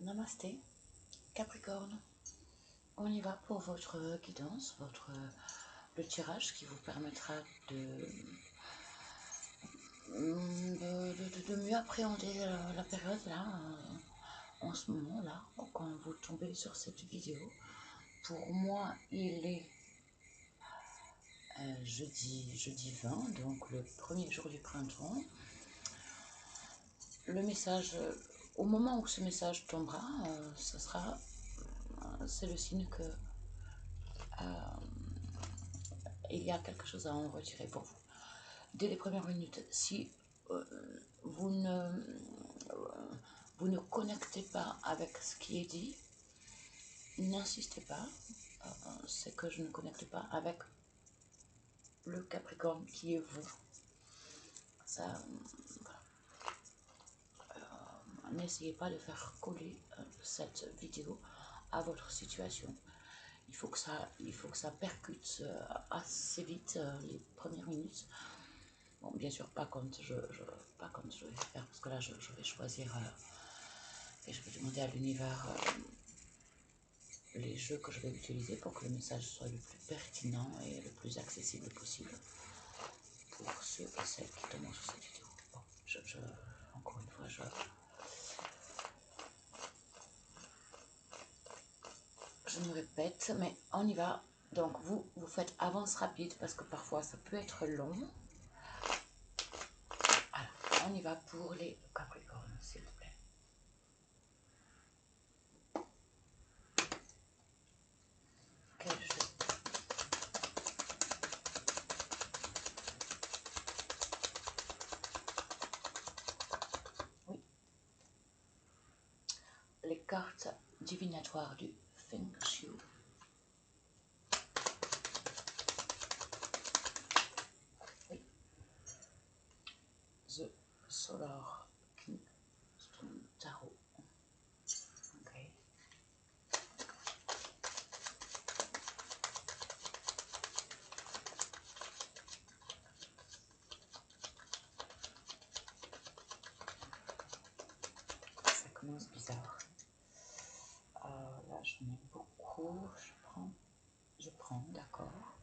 Namasté, Capricorne. On y va pour votre guidance, le tirage qui vous permettra de mieux appréhender la période là, en ce moment là, quand vous tombez sur cette vidéo. Pour moi, il est jeudi 20, donc le premier jour du printemps. Le message, au moment où ce message tombera, c'est le signe que il y a quelque chose à en retirer pour vous. Dès les premières minutes, si vous ne connectez pas avec ce qui est dit, n'insistez pas. C'est que je ne connecte pas avec le Capricorne qui est vous. Ça, n'essayez pas de faire coller cette vidéo à votre situation. Il faut que ça percute assez vite les premières minutes. Bon, bien sûr, pas quand je vais faire, parce que là, je vais choisir et je vais demander à l'univers les jeux que je vais utiliser pour que le message soit le plus pertinent et le plus accessible possible pour ceux et celles qui tombent sur cette vidéo. Bon, encore une fois, je me répète, mais on y va. Donc, vous faites avance rapide parce que parfois, ça peut être long. Alors, on y va pour les Capricornes, s'il vous plaît. Quel jeu? Oui. Les cartes divinatoires du Feng Shui. Oui. The Solar King Stone Tarot. Ok. Ça commence bizarre. Là, j'en ai beaucoup. Je prends, d'accord.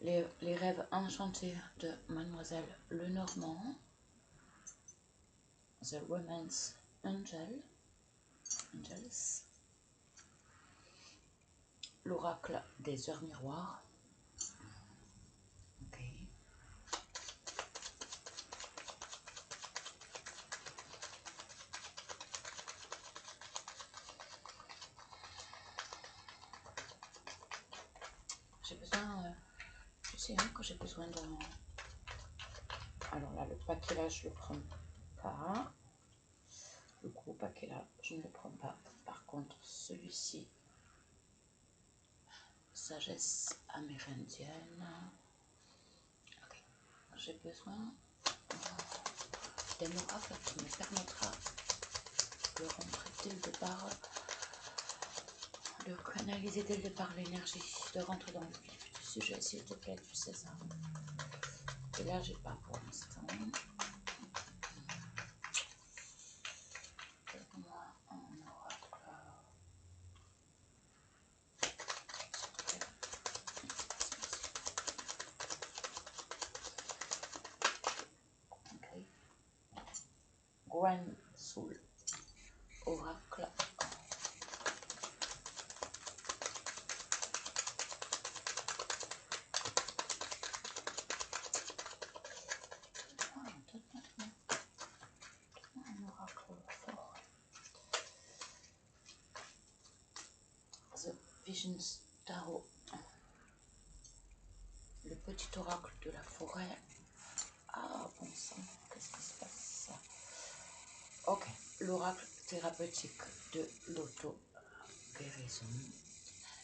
Les rêves enchantés de Mademoiselle Lenormand. The Romance Angels. L'oracle des heures miroirs. Ok. J'ai besoin, je sais que j'ai besoin d'un... Alors là, le paquet là, je le prends pas. Le gros paquet là, je ne le prends pas. Par contre, celui-ci, sagesse amérindienne. Okay. J'ai besoin d'un oracle qui me permettra de rentrer dès le départ, de canaliser dès le départ l'énergie, de rentrer dans le vif du sujet, s'il te plaît, tu sais ça. Et là, j'ai pas pour l'instant. Donne-moi un oracle. Ok. Gwen Soul. Oracle. The Visions Tarot. Le petit oracle de la forêt. Ah, bon sang, qu'est-ce qui se passe? Ok, l'oracle thérapeutique de l'auto-guérison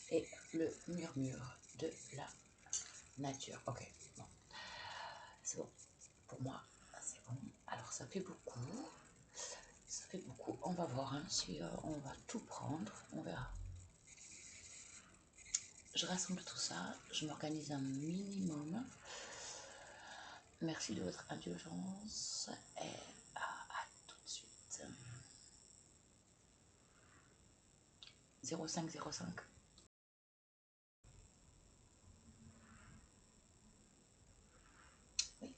et le murmure de la nature. Ok, bon, c'est bon. Pour moi, c'est bon. Alors, ça fait beaucoup. Ça fait beaucoup. On va voir hein, si on va tout prendre. On verra. Je rassemble tout ça. Je m'organise un minimum. Merci de votre indulgence et à tout de suite. 0505. Oui.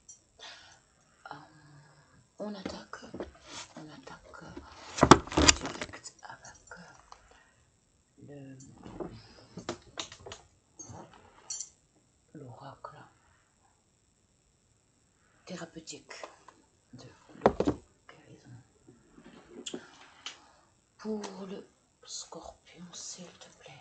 On attaque direct avec l'oracle thérapeutique de l'auto-guérison. Pour le scorpion, s'il te plaît.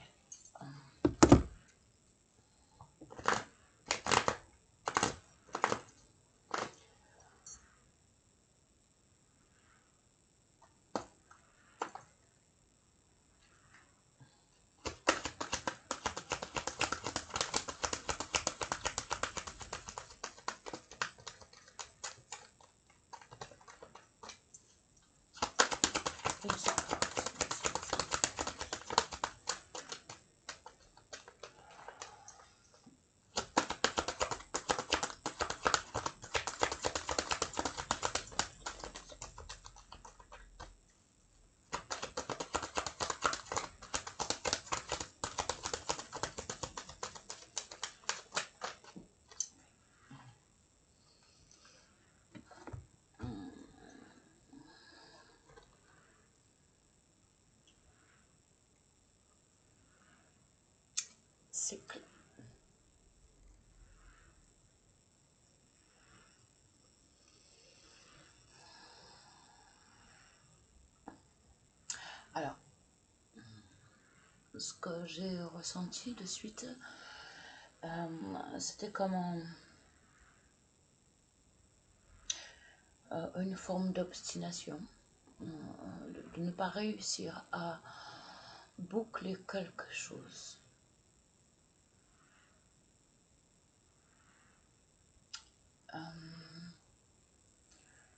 Cycle. Alors, ce que j'ai ressenti de suite, c'était comme une forme d'obstination, de ne pas réussir à boucler quelque chose.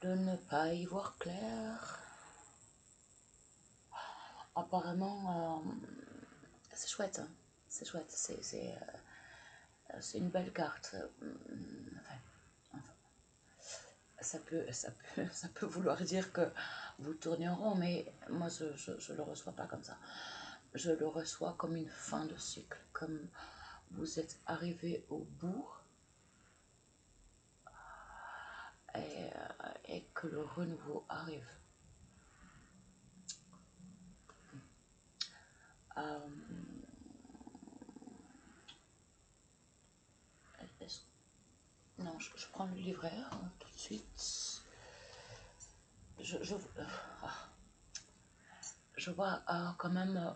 De ne pas y voir clair. Apparemment, c'est chouette, hein. C'est chouette, c'est une belle carte. Enfin, ça peut vouloir dire que vous tournez en rond, mais moi je le reçois pas comme ça. Je le reçois comme une fin de cycle, comme vous êtes arrivé au bout et que le renouveau arrive. Non, je prends le livret tout de suite. Je vois quand même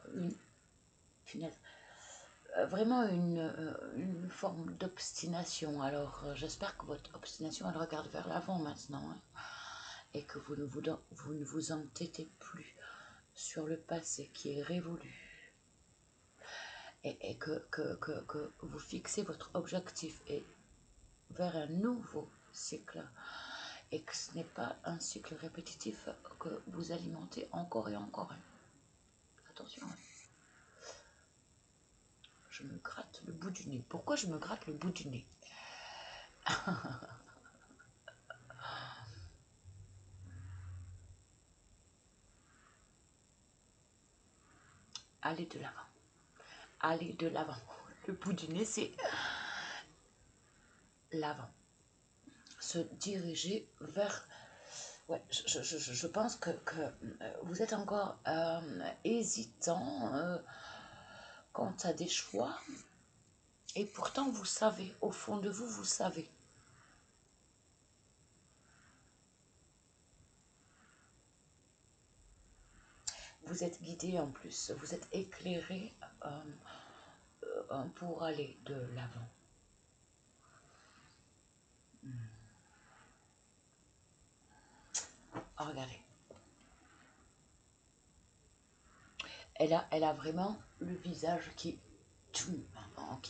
vraiment une forme d'obstination. Alors j'espère que votre obstination elle regarde vers l'avant maintenant, hein, et que vous ne vous entêtez plus sur le passé qui est révolu, et que vous fixez votre objectif et vers un nouveau cycle, et que ce n'est pas un cycle répétitif que vous alimentez encore et encore. Attention. Je me gratte le bout du nez. Pourquoi je me gratte le bout du nez? Allez de l'avant. Allez de l'avant. Le bout du nez, c'est l'avant. Se diriger vers... Ouais, je pense que vous êtes encore hésitant quant à des choix. Et pourtant, vous savez, au fond de vous, vous savez. Vous êtes guidé en plus, vous êtes éclairé pour aller de l'avant. Oh, regardez. Elle a vraiment le visage qui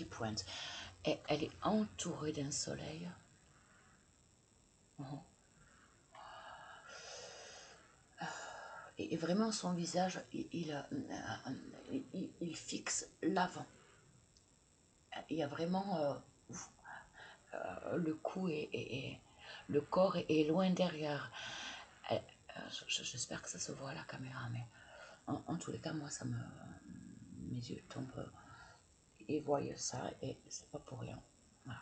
pointe. Et elle est entourée d'un soleil. Et vraiment son visage, il fixe l'avant. Il y a vraiment le cou et le corps est loin derrière. J'espère que ça se voit à la caméra, mais en tous les cas, moi, ça me... mes yeux tombent et voient ça et c'est pas pour rien. Voilà.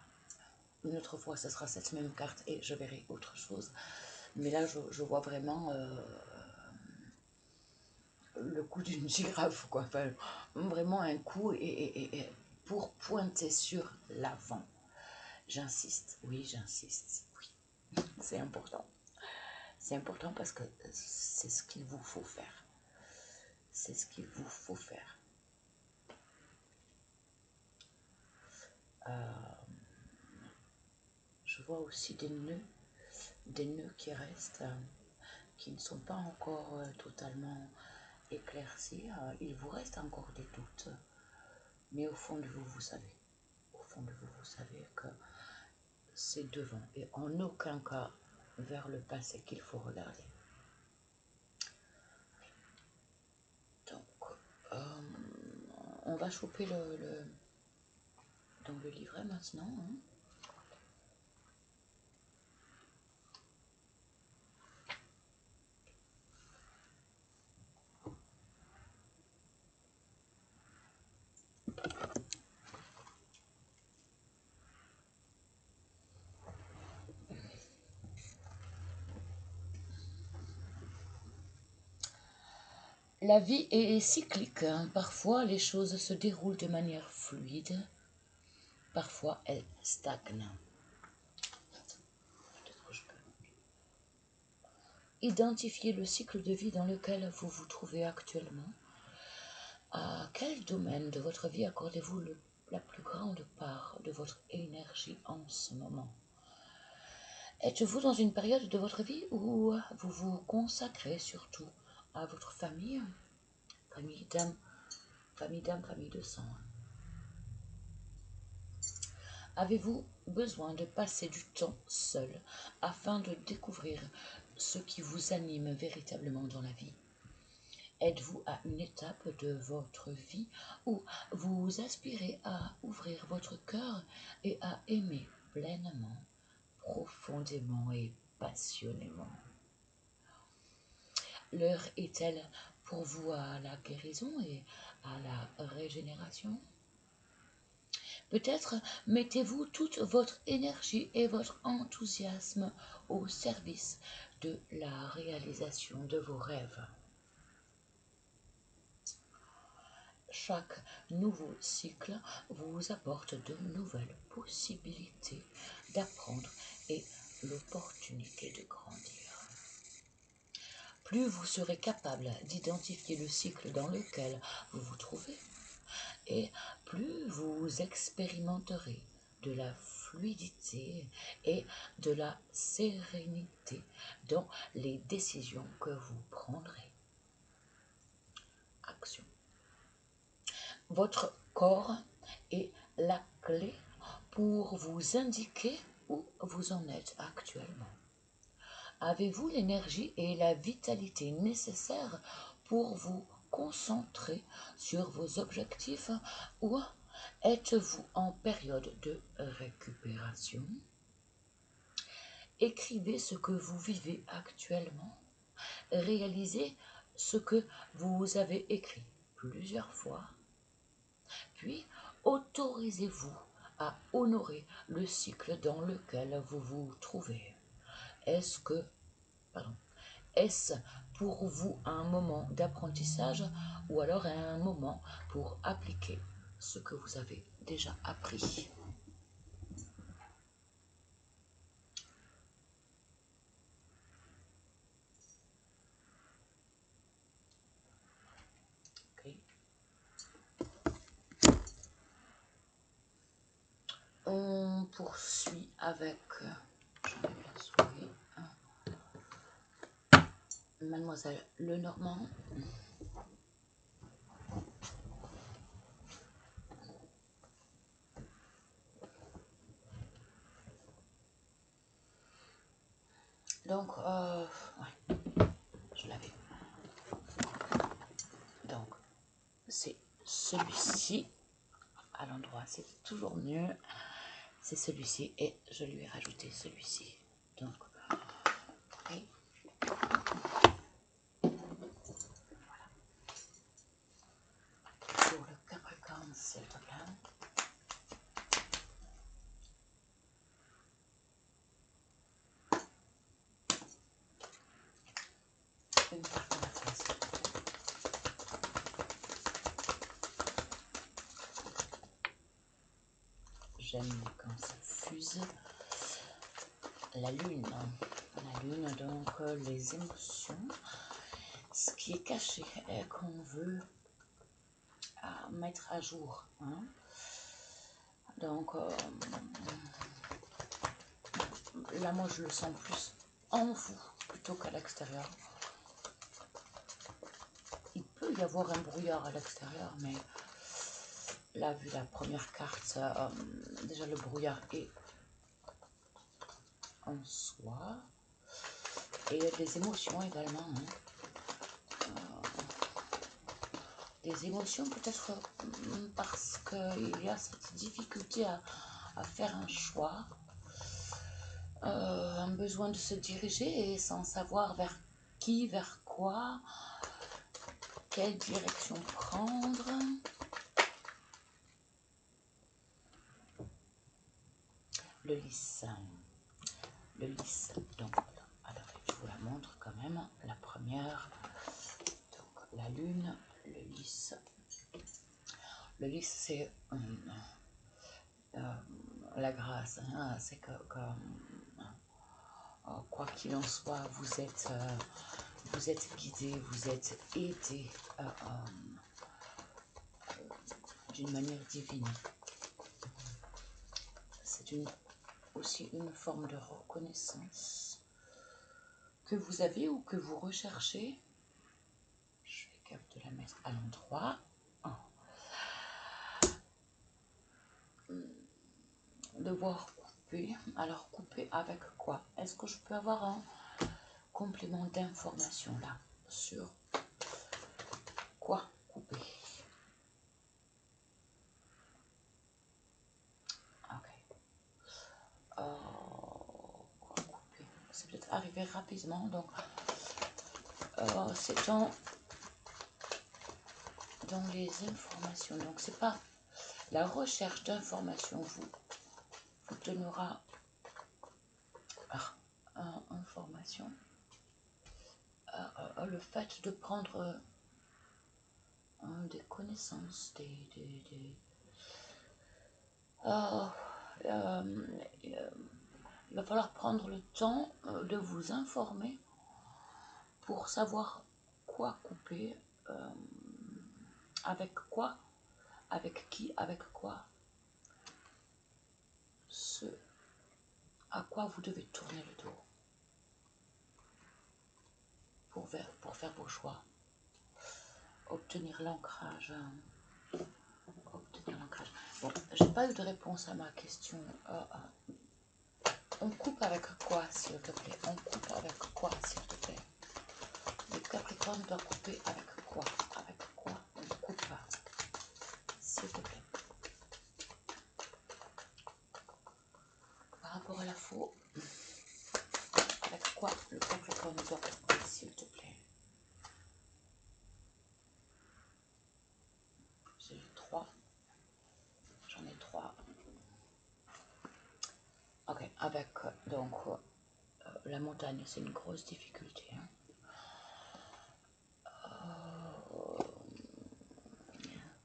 Une autre fois, ce sera cette même carte et je verrai autre chose. Mais là, je vois vraiment le coup d'une girafe, quoi. Enfin, vraiment un coup et pour pointer sur l'avant. J'insiste, oui, j'insiste, oui. C'est important. C'est important parce que c'est ce qu'il vous faut faire. C'est ce qu'il vous faut faire. Je vois aussi des nœuds qui restent, qui ne sont pas encore totalement éclaircis. Il vous reste encore des doutes, mais au fond de vous, vous savez. Au fond de vous, vous savez que c'est devant et en aucun cas vers le passé qu'il faut regarder. Donc, on va choper donc le livret maintenant. Hein. La vie est cyclique. Hein. Parfois, les choses se déroulent de manière fluide. Parfois, elles stagnent. Peut-être que je peux. Identifiez le cycle de vie dans lequel vous vous trouvez actuellement. À quel domaine de votre vie accordez-vous la plus grande part de votre énergie en ce moment? Êtes-vous dans une période de votre vie où vous vous consacrez surtout à votre famille, famille d'âme, famille de sang? Avez-vous besoin de passer du temps seul afin de découvrir ce qui vous anime véritablement dans la vie? Êtes-vous à une étape de votre vie où vous aspirez à ouvrir votre cœur et à aimer pleinement, profondément et passionnément? L'heure est-elle pour vous à la guérison et à la régénération? Peut-être mettez-vous toute votre énergie et votre enthousiasme au service de la réalisation de vos rêves. Chaque nouveau cycle vous apporte de nouvelles possibilités d'apprendre et l'opportunité de grandir. Plus vous serez capable d'identifier le cycle dans lequel vous vous trouvez, et plus vous expérimenterez de la fluidité et de la sérénité dans les décisions que vous prendrez. Action. Votre corps est la clé pour vous indiquer où vous en êtes actuellement. Avez-vous l'énergie et la vitalité nécessaires pour vous concentrer sur vos objectifs ou êtes-vous en période de récupération? Écrivez ce que vous vivez actuellement. Réalisez ce que vous avez écrit plusieurs fois. Puis, autorisez-vous à honorer le cycle dans lequel vous vous trouvez. Est-ce pour vous un moment d'apprentissage ou alors un moment pour appliquer ce que vous avez déjà appris? Okay. On poursuit avec Mademoiselle Lenormand. Donc, ouais, je l'avais. Donc, c'est celui-ci à l'endroit, c'est toujours mieux. C'est celui-ci et je lui ai rajouté celui-ci. Donc, et voilà. Sur le Une carte à la fois, s'il te plaît. J'aime quand ça fuse. La lune. La lune, donc les émotions. Ce qui est caché et qu'on veut mettre à jour. Hein. Donc là, moi, je le sens plus en vous plutôt qu'à l'extérieur. Il peut y avoir un brouillard à l'extérieur, mais là, vu la première carte, déjà le brouillard est en soi. Et des émotions également. Hein. Des émotions peut-être parce qu'il y a cette difficulté à faire un choix. Un besoin de se diriger et sans savoir vers qui, vers quoi, quelle direction prendre. Le lys. Le lys. Donc, alors, je vous la montre quand même. La première, donc, la lune, le lys. Le lys, c'est la grâce. Hein, c'est que quoi qu'il en soit, vous êtes guidé, vous êtes aidé d'une manière divine. C'est aussi une forme de reconnaissance que vous avez ou que vous recherchez. Je vais capable de la mettre à l'endroit. Devoir couper. Alors couper avec quoi? Est-ce que je peux avoir un complément d'information là sur quoi couper? Ok. Quoi couper? C'est peut-être arrivé rapidement, donc c'est dans les informations. Donc c'est pas la recherche d'informations vous donnera information. Le fait de prendre des connaissances, il va falloir prendre le temps de vous informer pour savoir quoi couper, avec quoi, avec qui, avec quoi, ce à quoi vous devez tourner le dos pour faire vos choix, obtenir l'ancrage. Bon, j'ai pas eu de réponse à ma question. On coupe avec quoi, s'il te plaît? On coupe avec quoi, s'il te plaît? Le Capricorne doit couper avec quoi? Avec quoi on coupe, s'il te plaît? Par rapport à la faux, avec quoi le Capricorne doit couper, s'il te plaît? J'ai eu 3. J'en ai 3. Ok, avec donc la montagne, c'est une grosse difficulté. Hein.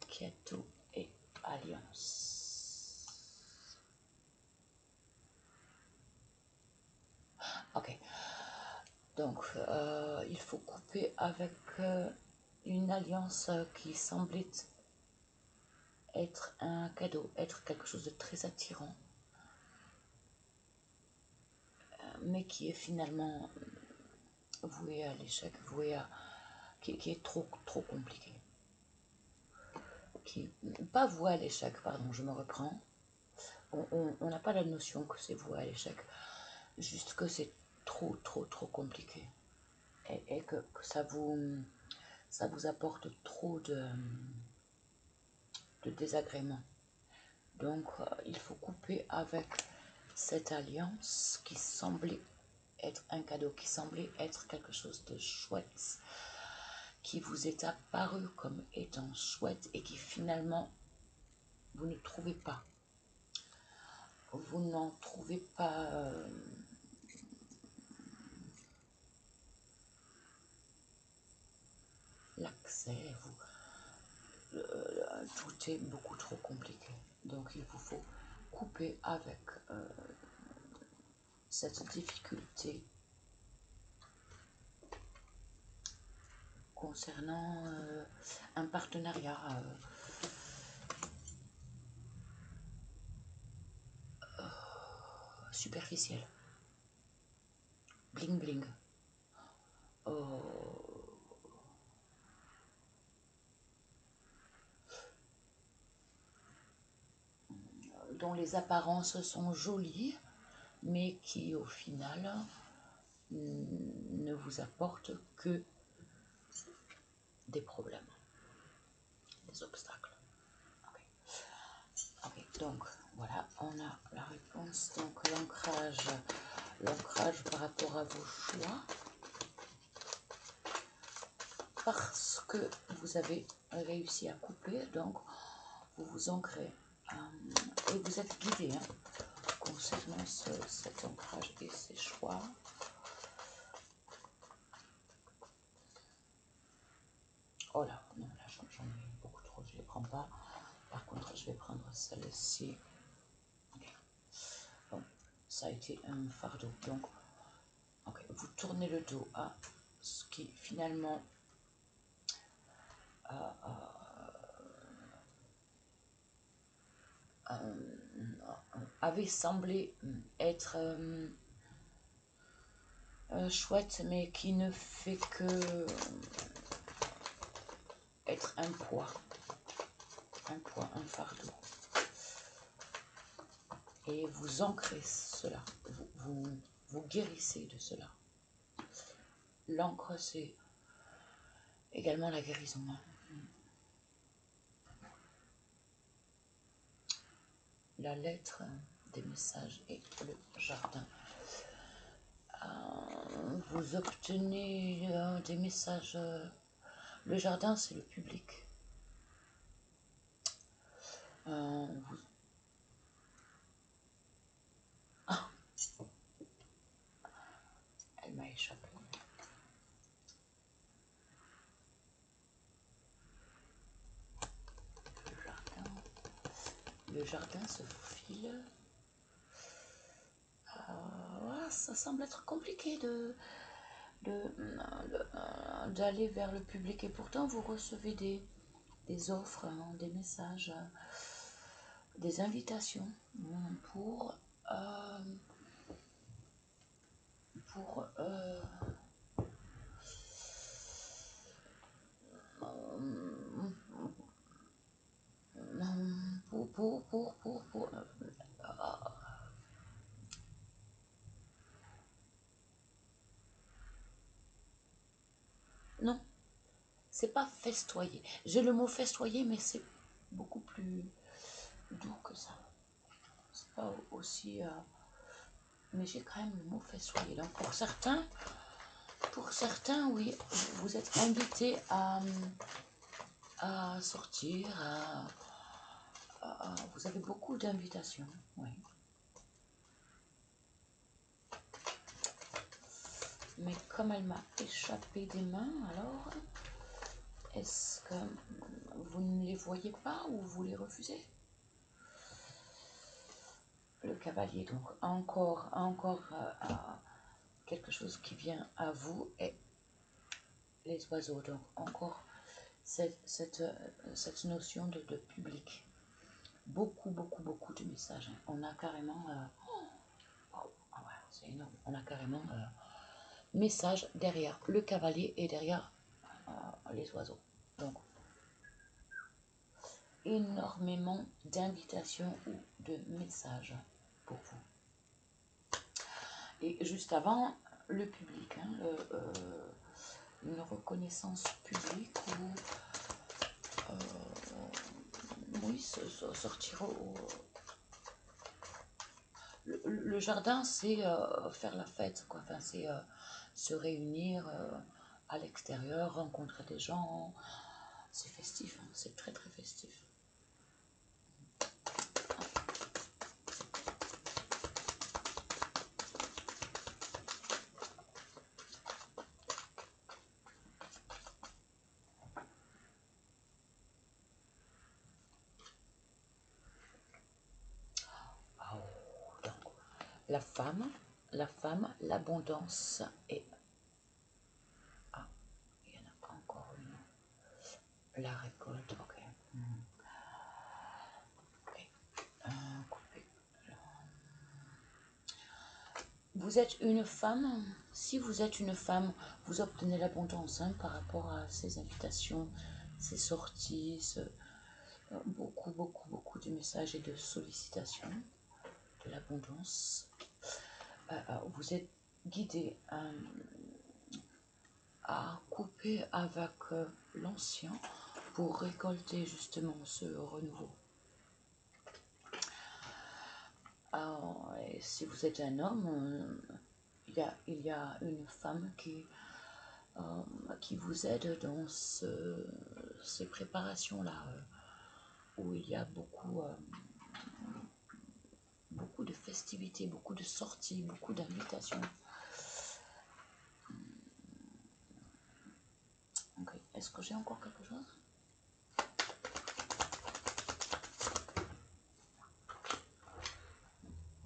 Ketu et Alliance. Ok, donc il faut couper avec une alliance qui semblait être un cadeau, être quelque chose de très attirant, mais qui est finalement voué à l'échec, qui est trop compliqué. Pas voué à l'échec, pardon, je me reprends. On n'a pas la notion que c'est voué à l'échec, juste que c'est trop compliqué et que ça vous apporte trop de désagréments. Donc il faut couper avec cette alliance qui semblait être un cadeau, qui semblait être quelque chose de chouette, qui vous est apparu comme étant chouette et qui finalement vous ne trouvez pas. Vous n'en trouvez pas accès, tout est beaucoup trop compliqué. Donc il vous faut couper avec cette difficulté concernant un partenariat superficiel. Bling bling. Dont les apparences sont jolies, mais qui au final ne vous apportent que des problèmes, des obstacles. Okay, donc voilà, on a la réponse. Donc l'ancrage par rapport à vos choix, parce que vous avez réussi à couper, donc vous vous ancrez et vous êtes guidé concernant cet ancrage et ces choix. Oh là, non, là j'en ai beaucoup trop, je ne les prends pas. Par contre, je vais prendre celle-ci. Okay. Bon, ça a été un fardeau. Donc, okay, vous tournez le dos à ce qui finalement avait semblé être chouette, mais qui ne fait que être un poids, un fardeau. Et vous ancrez cela, vous guérissez de cela. L'encre, c'est également la guérison. La lettre des messages et le jardin. Vous obtenez des messages. Le jardin, c'est le public. Ah, elle m'a échappé. Le jardin se faufile. Ça semble être compliqué d'aller vers le public, et pourtant vous recevez des offres, des messages, des invitations pour non, c'est pas festoyer. J'ai le mot festoyer, mais c'est beaucoup plus doux que ça. C'est pas aussi... mais j'ai quand même le mot festoyer. Donc pour certains, oui, vous êtes invités à sortir, vous avez beaucoup d'invitations, oui. Mais comme elle m'a échappé des mains, alors, est-ce que vous ne les voyez pas ou vous les refusez? Le cavalier, donc encore quelque chose qui vient à vous, et les oiseaux, donc encore cette notion de public. Beaucoup de messages. On a carrément... c'est énorme. On a carrément message derrière le cavalier et derrière les oiseaux. Donc, énormément d'invitations ou de messages pour vous. Et juste avant, le public, une reconnaissance publique ou oui, sortir le jardin, c'est faire la fête, quoi. Enfin, c'est se réunir à l'extérieur, rencontrer des gens. C'est festif, c'est très festif. la femme, l'abondance et... Ah, il y en a pas encore une. La récolte, ok. Ok. Couper. Vous êtes une femme. Si vous êtes une femme, vous obtenez l'abondance par rapport à ces invitations, ces sorties, beaucoup de messages et de sollicitations, de l'abondance. Vous êtes guidé à couper avec l'ancien pour récolter justement ce renouveau. Et si vous êtes un homme, il y a une femme qui vous aide dans ces préparations-là, où il y a beaucoup de festivités, beaucoup de sorties, beaucoup d'invitations. Okay. Est-ce que j'ai encore quelque chose?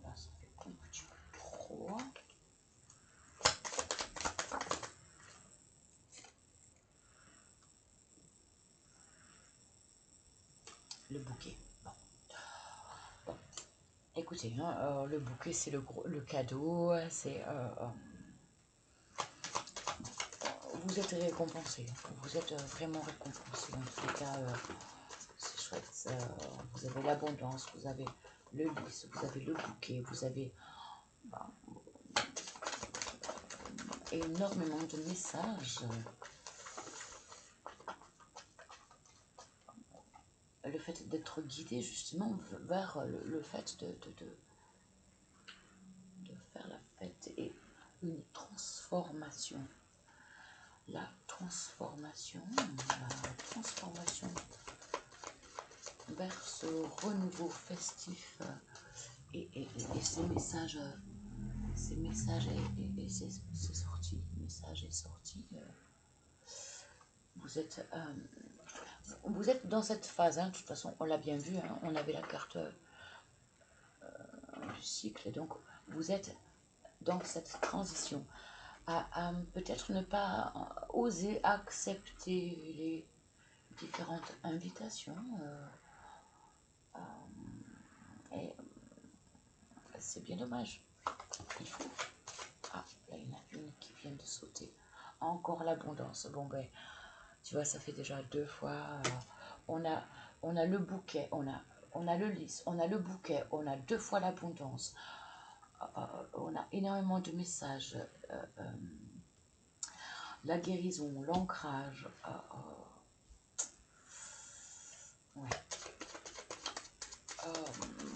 Là, ça fait un petit peu trop. Le bouquet. Bon. Écoutez, le bouquet, c'est le cadeau, c'est... vous êtes récompensé, vous êtes vraiment récompensé. En tous les cas, c'est chouette. Vous avez l'abondance, vous avez le lys, vous avez le bouquet, vous avez énormément de messages. Le fait d'être guidé justement vers le fait de faire la fête et une transformation. La transformation vers ce renouveau festif et ces messages et ces sorties, messages et sorties. Vous êtes dans cette phase, de toute façon, on l'a bien vu, on avait la carte du cycle, donc vous êtes dans cette transition à peut-être ne pas oser accepter les différentes invitations. Et c'est bien dommage. Il faut... Ah, là, il y en a une qui vient de sauter. Encore l'abondance. Bon, ben, tu vois, ça fait déjà 2 fois. On a le bouquet, on a le lys, on a le bouquet, on a 2 fois l'abondance. On a énormément de messages. La guérison, l'ancrage. Ouais.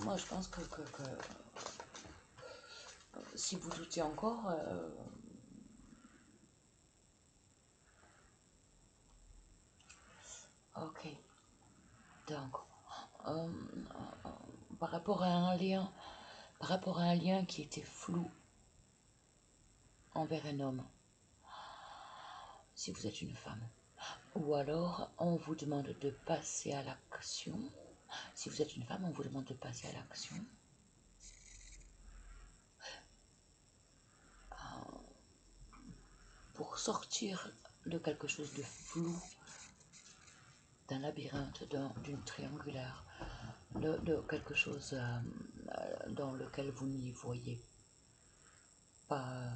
Moi, je pense que si vous doutez encore, ok. Donc, par rapport à un lien qui était flou envers un homme, si vous êtes une femme, ou alors on vous demande de passer à l'action. Si vous êtes une femme, on vous demande de passer à l'action. Pour sortir de quelque chose de flou, d'un labyrinthe, d'une triangulaire, de quelque chose dans lequel vous n'y voyez pas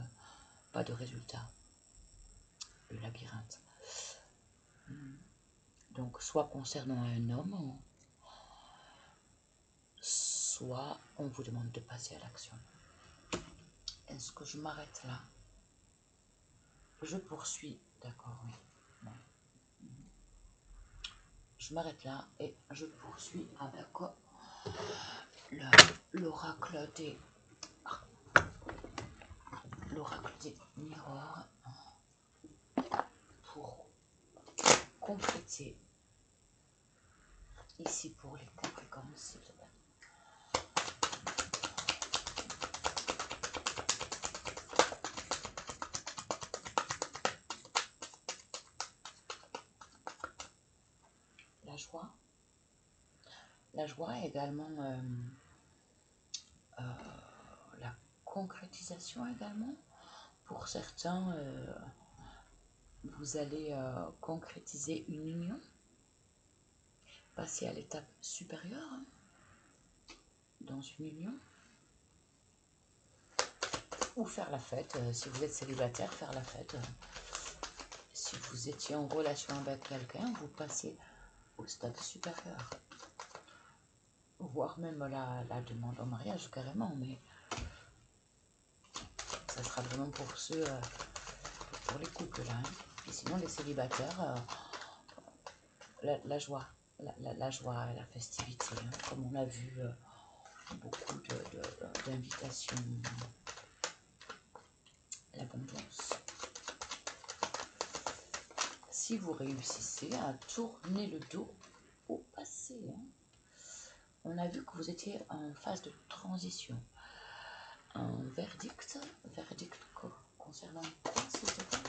de résultat. Le labyrinthe. Donc, soit concernant un homme, soit on vous demande de passer à l'action. Est-ce que je m'arrête là? Je poursuis, d'accord, oui. Bon. Je m'arrête là et je poursuis avec l'oracle des miroirs pour compléter ici pour les Capricornes, s'il te plaît. La joie est également la concrétisation également. Pour certains, vous allez concrétiser une union, passer à l'étape supérieure hein, dans une union, ou faire la fête. Si vous êtes célibataire, faire la fête. Si vous étiez en relation avec quelqu'un, vous passez au stade supérieur. Voire même la demande en mariage carrément, mais ça sera vraiment pour ceux, pour les couples là. Hein. Et sinon les célibataires, la joie, la joie et la festivité, hein, comme on a vu beaucoup d'invitations, l'abondance. Si vous réussissez à tourner le dos au passé, hein, on a vu que vous étiez en phase de transition. Un verdict concernant quoi, s'il te plaît?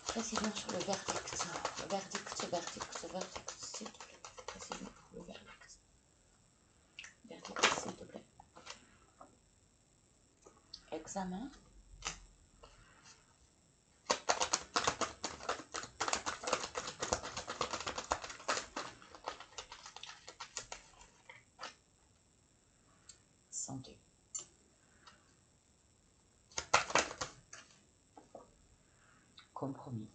Précision sur le verdict, s'il te plaît. Précision pour le verdict. Verdict, s'il te plaît. Examen. Santé. Compromis.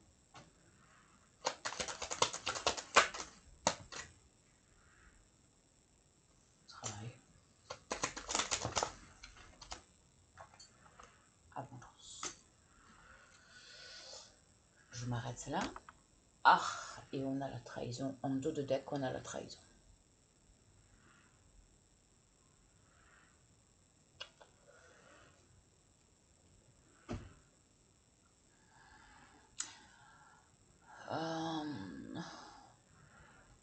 Travail. Abondance. Je m'arrête là. Ah, et on a la trahison. En dos de deck, on a la trahison.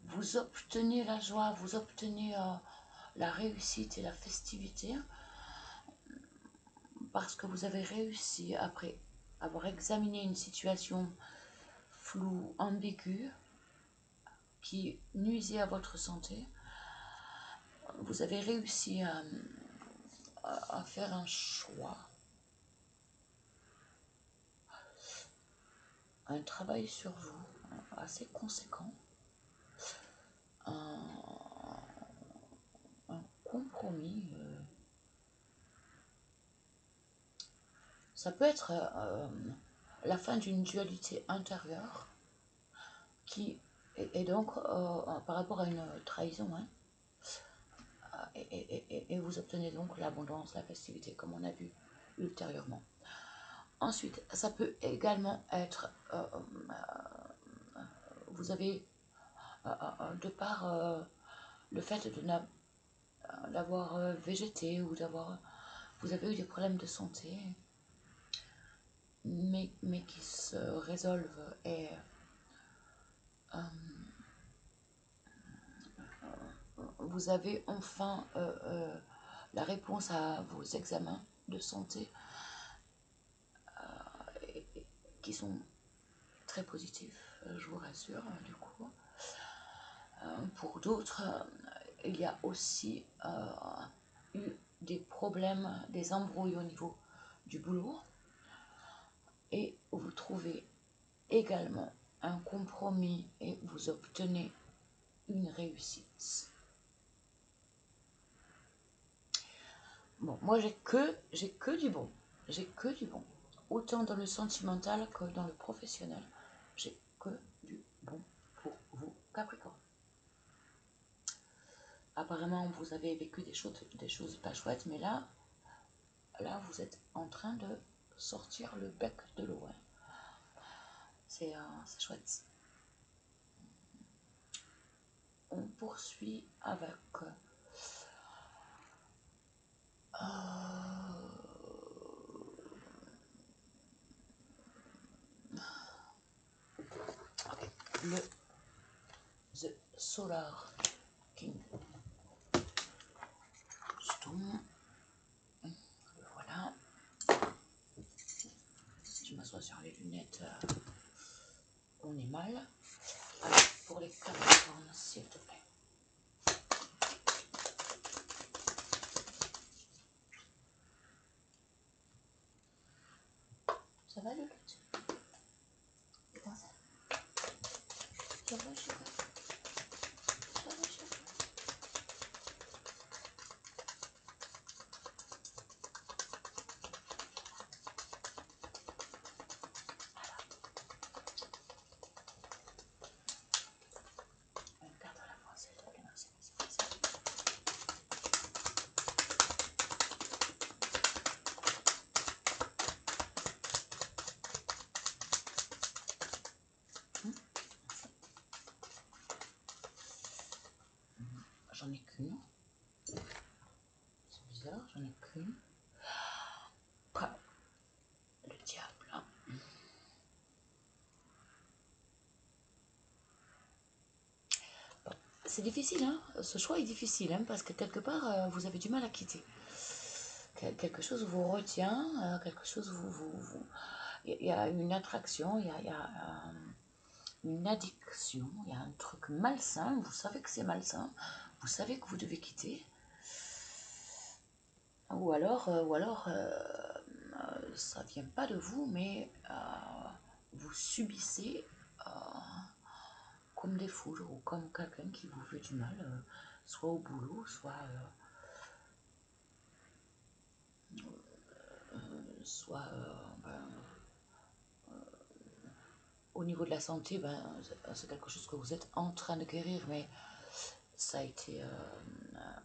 Vous obtenez la joie, vous obtenez la réussite et la festivité parce que vous avez réussi, après avoir examiné une situation floue, ambiguë, qui nuisait à votre santé, vous avez réussi à faire un choix, un travail sur vous assez conséquent, un compromis. Ça peut être la fin d'une dualité intérieure qui est donc par rapport à une trahison, hein, et vous obtenez donc l'abondance, la festivité, comme on a vu ultérieurement. Ensuite, ça peut également être, vous avez, de par le fait d'avoir végété ou vous avez eu des problèmes de santé, mais qui se résolvent et vous avez enfin la réponse à vos examens de santé qui sont très positifs, je vous rassure, du coup. Pour d'autres, il y a aussi eu des problèmes, des embrouilles au niveau du boulot, et vous trouvez également un compromis et vous obtenez une réussite. Bon, moi j'ai que du bon, j'ai que du bon, autant dans le sentimental que dans le professionnel, j'ai que du bon pour vous, Capricorne. Apparemment, vous avez vécu des choses pas chouettes, mais là, vous êtes en train de sortir le bec de l'eau. Hein. C'est chouette. On poursuit avec The Solar King. Stone. Voilà. Si je m'assois sur les lunettes, on est mal. Alors, pour les Capricornes, s'il te plaît. Ça va, Lulutte? Comment ça? Ça va, chérie? Ça va, chérie? Garde la française. Ok, merci. J'en ai qu'une. C'est bizarre, j'en ai qu'une. Pas le diable. Bon, c'est difficile, hein. Ce choix est difficile, hein, parce que quelque part, vous avez du mal à quitter. Quelque chose vous retient, quelque chose il y a une attraction, il y a une addiction, il y a un truc malsain, vous savez que c'est malsain, vous savez que vous devez quitter, ou alors ça vient pas de vous, mais vous subissez comme des foudres, ou comme quelqu'un qui vous fait du mal, soit au boulot, soit au niveau de la santé, c'est quelque chose que vous êtes en train de guérir, mais ça a été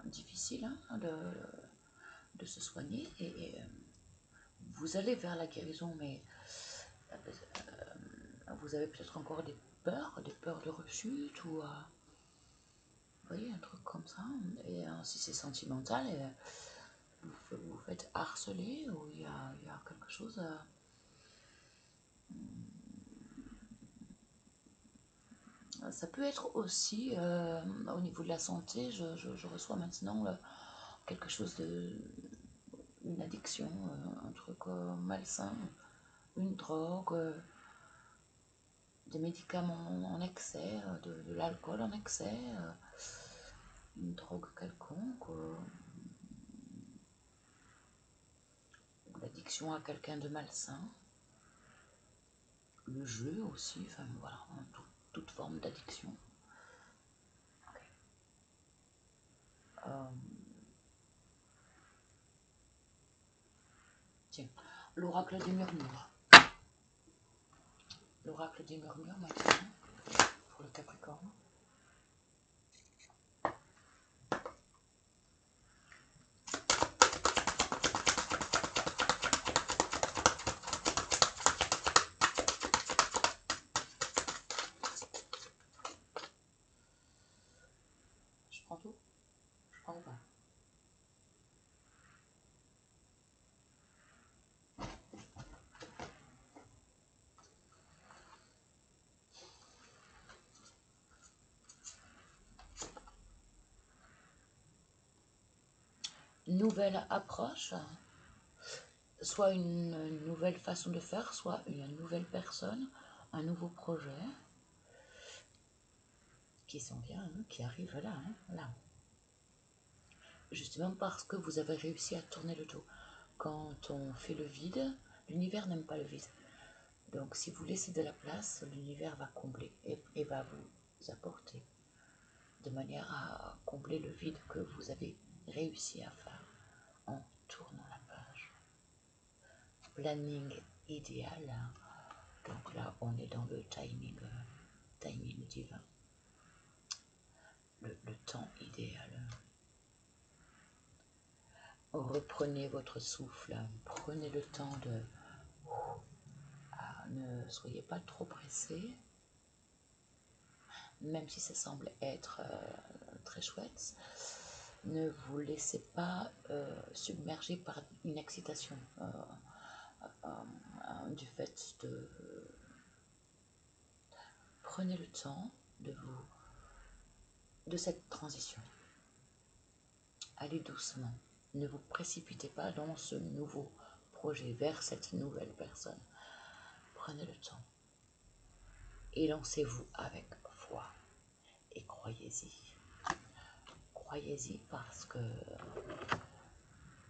difficile, hein, de se soigner, et vous allez vers la guérison, mais vous avez peut-être encore des peurs de rechute, ou vous voyez, un truc comme ça, et si c'est sentimental, vous vous faites harceler, ou il y a quelque chose... ça peut être aussi, au niveau de la santé, je reçois maintenant quelque chose une addiction, un truc malsain, une drogue, des médicaments en excès, de l'alcool en excès, une drogue quelconque, l'addiction à quelqu'un de malsain, le jeu aussi, enfin voilà, toute forme d'addiction. Okay. Tiens, l'oracle des murmures. L'oracle des murmures maintenant, pour le Capricorne. Je prends tout? Je prends ou pas? Nouvelle approche, soit une nouvelle façon de faire, soit une nouvelle personne, un nouveau projet qui s'en vient, hein, qui arrive là, hein, là. Justement parce que vous avez réussi à tourner le dos. Quand on fait le vide, l'univers n'aime pas le vide. Donc si vous laissez de la place, l'univers va combler et va vous apporter de manière à combler le vide que vous avez réussi à faire en tournant la page. Planning idéal, hein. Donc là on est dans le timing divin, le temps idéal. Reprenez votre souffle, prenez le temps de... ne soyez pas trop pressé, même si ça semble être très chouette. Ne vous laissez pas submerger par une excitation du fait de... Prenez le temps de cette transition. Allez doucement. Ne vous précipitez pas dans ce nouveau projet, vers cette nouvelle personne. Prenez le temps et lancez-vous avec foi et croyez-y. Croyez-y parce que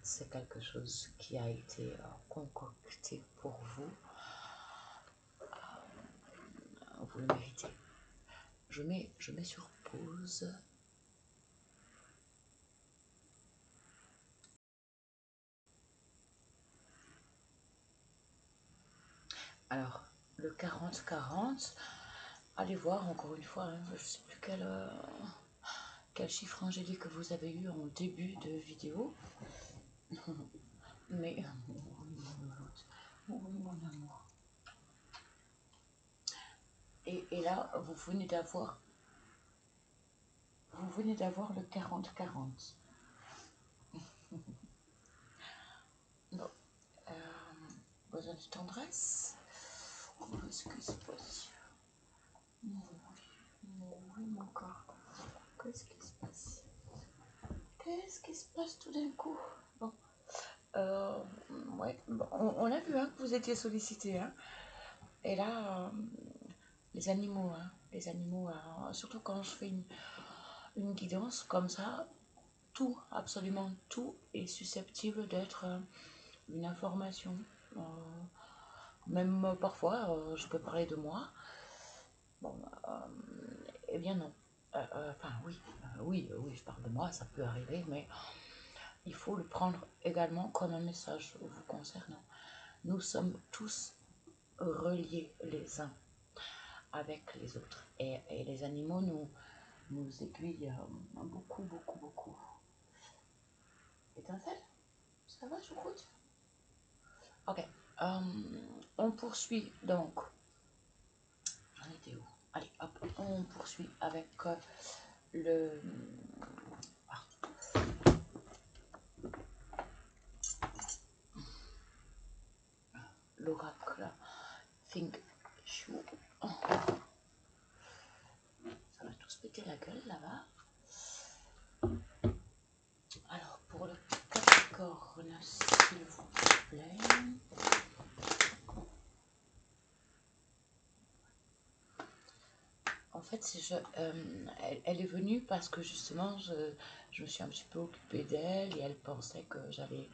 c'est quelque chose qui a été concocté pour vous je mets sur pause. Alors, le 40-40, allez voir encore une fois, hein, je ne sais plus quel chiffre angélique vous avez eu en début de vidéo. Mais, oui, mon amour. Et là, vous venez d'avoir le 40-40. Bon, besoin de tendresse. Qu'est-ce qui se passe? Oui, mon corps. Qu'est-ce qui se passe? Qu'est-ce qui se passe tout d'un coup? Bon, ouais, bon, on a vu hein, que vous étiez sollicité. Hein. Et là, les animaux, surtout quand je fais une guidance comme ça, tout, absolument tout est susceptible d'être une information. Même parfois, je peux parler de moi. Bon, eh bien non. Enfin, oui, je parle de moi, ça peut arriver, mais il faut le prendre également comme un message vous concernant. Nous sommes tous reliés les uns avec les autres. Et les animaux nous aiguillent beaucoup. Étincelle? Ça va, choucroute? Ok. On poursuit donc. J'en étais où? Allez, hop, on poursuit avec l'oracle Feng Shui. Ça va tous péter la gueule là-bas. Alors, pour le Capricorne, s'il vous plaît. En fait, elle est venue parce que justement, je me suis un petit peu occupée d'elle et elle pensait que j'allais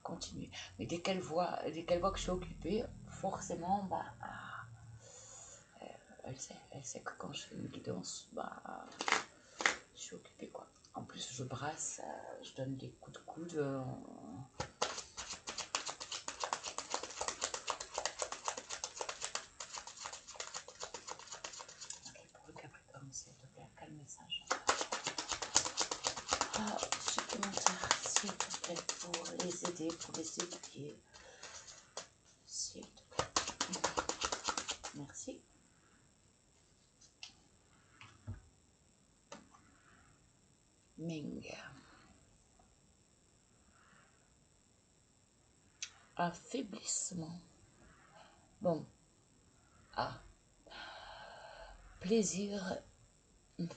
continuer. Mais dès qu'elle voit que je suis occupée, forcément, bah, elle sait que quand je fais une guidance, bah, je suis occupée quoi. En plus, je brasse, je donne des coups de coude. Ok, pour le Capricorne, s'il te plaît, quel message supplémentaire, s'il te plaît, pour les aider, pour les éduquer. S'il te plaît. Merci. Ming. Affaiblissement. Bon. Ah. Plaisir,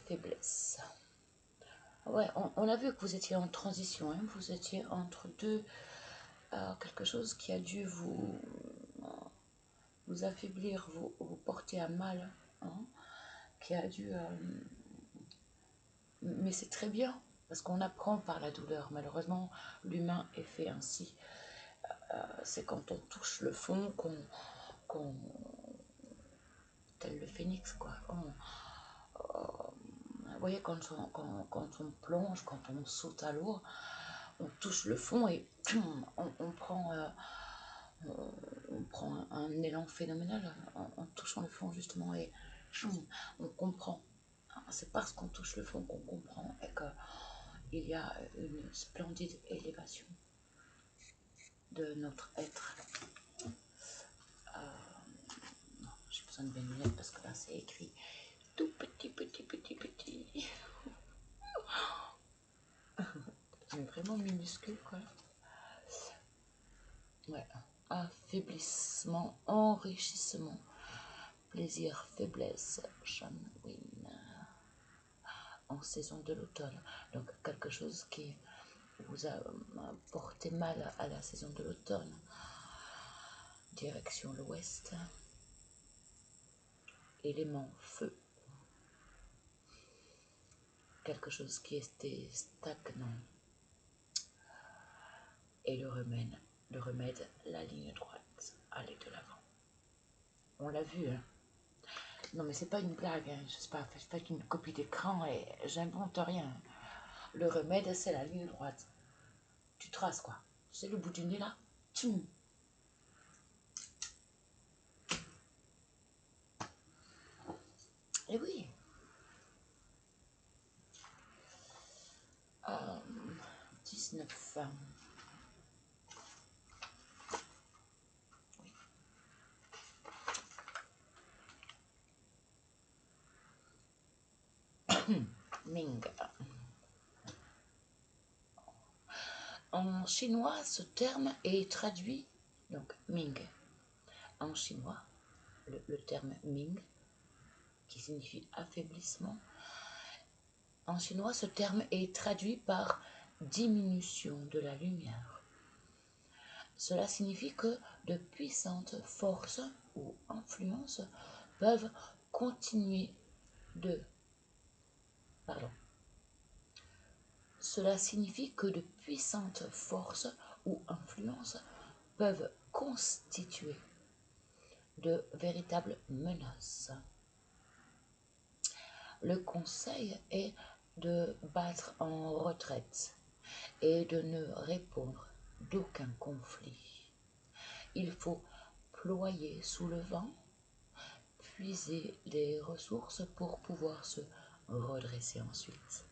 faiblesse. Ouais, on a vu que vous étiez en transition. Hein, vous étiez entre deux. Quelque chose qui a dû vous affaiblir, vous porter à mal. Hein, qui a dû... mais c'est très bien. Parce qu'on apprend par la douleur. Malheureusement, l'humain est fait ainsi. C'est quand on touche le fond qu'on tel le phénix, quoi. Vous voyez, quand on plonge, quand on saute à l'eau, on touche le fond et on prend un élan phénoménal en touchant le fond, justement, et on comprend. C'est parce qu'on touche le fond qu'on comprend et qu'il y a une splendide élévation de notre être. J'ai besoin de mes lunettes parce que là c'est écrit tout petit. Mais vraiment minuscule quoi. Ouais. Affaiblissement, enrichissement, plaisir, faiblesse, Shanwin. En saison de l'automne. Donc quelque chose qui vous a porté mal à la saison de l'automne. Direction l'ouest. Élément feu. Quelque chose qui était stagnant. Et le remède, la ligne droite. Aller de l'avant. On l'a vu, hein. Non, mais c'est pas une blague, hein. Je sais pas, je fais une copie d'écran et j'invente rien. Le remède, c'est la ligne droite. Tu traces quoi? C'est le bout du nez là. Tchoum. Et oui. 19. Ming. En chinois, ce terme est traduit, donc Ming. En chinois, le terme Ming, qui signifie affaiblissement, en chinois, ce terme est traduit par diminution de la lumière. Cela signifie que de puissantes forces ou influences peuvent continuer de... Pardon. Cela signifie que de puissantes forces ou influences peuvent constituer de véritables menaces. Le conseil est de battre en retraite et de ne répondre d'aucun conflit. Il faut ployer sous le vent, puiser des ressources pour pouvoir se redresser ensuite.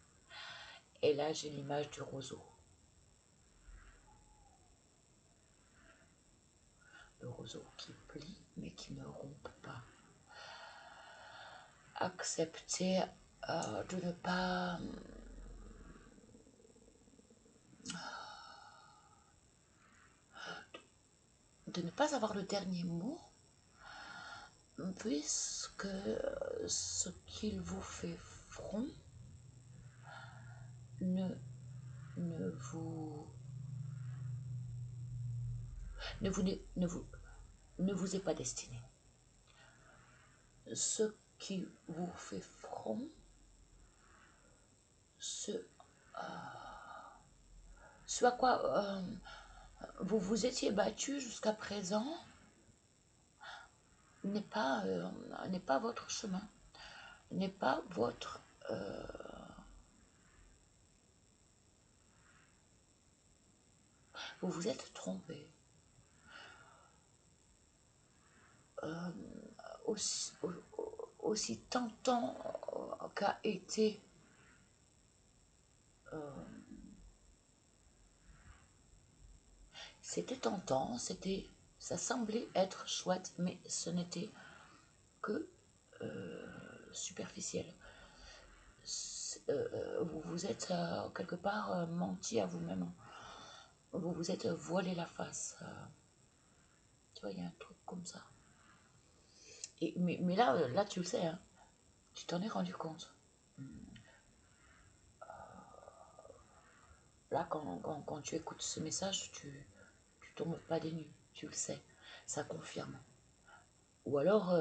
Et là, j'ai l'image du roseau. Le roseau qui plie mais qui ne rompt pas. Accepter de ne pas avoir le dernier mot, puisque ce qu'il vous fait front ne vous est pas destiné. Ce qui vous fait front, ce à quoi vous vous étiez battu jusqu'à présent, n'est pas votre chemin, n'est pas votre... vous vous êtes trompé. Aussi tentant qu'a été c'était tentant, ça semblait être chouette, mais ce n'était que superficiel. Vous vous êtes quelque part menti à vous-même. Vous vous êtes voilé la face. Tu vois, il y a un truc comme ça. Mais là, tu le sais, hein, tu t'en es rendu compte. Là, quand tu écoutes ce message, tu tombes pas des nues, tu le sais, ça confirme. Ou alors,